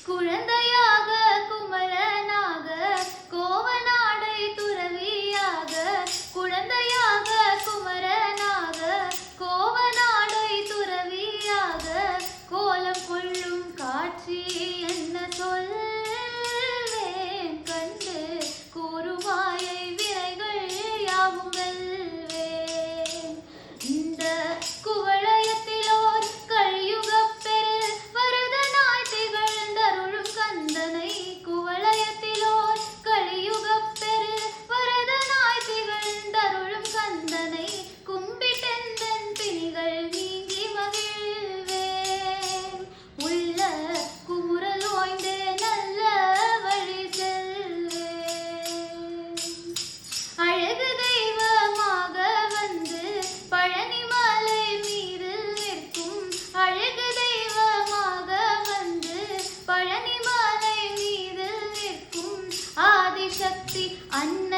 குழந்தையாக குமரனாக கோவநாடை துறவியாக குழந்தையாக குமரனாக கோவநாடை துறவியாக கோலம் கொள்ளும் காட்சி என்ன சொல்வேன் கண்டு கூறுவாயை வினைகள் யாவும் வெல்வேன் இந்த குவளையத்திலோர் கலியுகப் பெரு வரதனாய் திகழ்ந்தருளும் கந்தனை குவளையத்திலோர் கலியுகப் பெரு வரதனாய் திகழ்ந்தருளும் கந்தனை கும்பிட்டெந்தன் பிணிகள் நீங்கி மகிழ்வேன் உள்ள குமுறல் ஓய்ந்தே நல்ல வழி செல்வேன் அழகு தெய்வமாக வந்து பழனிமலை மீது நிற்கும் அழகு தெய்வமாக வந்து பழனிமலை மீது நிற்கும் ஆதிசக்தி அன்னை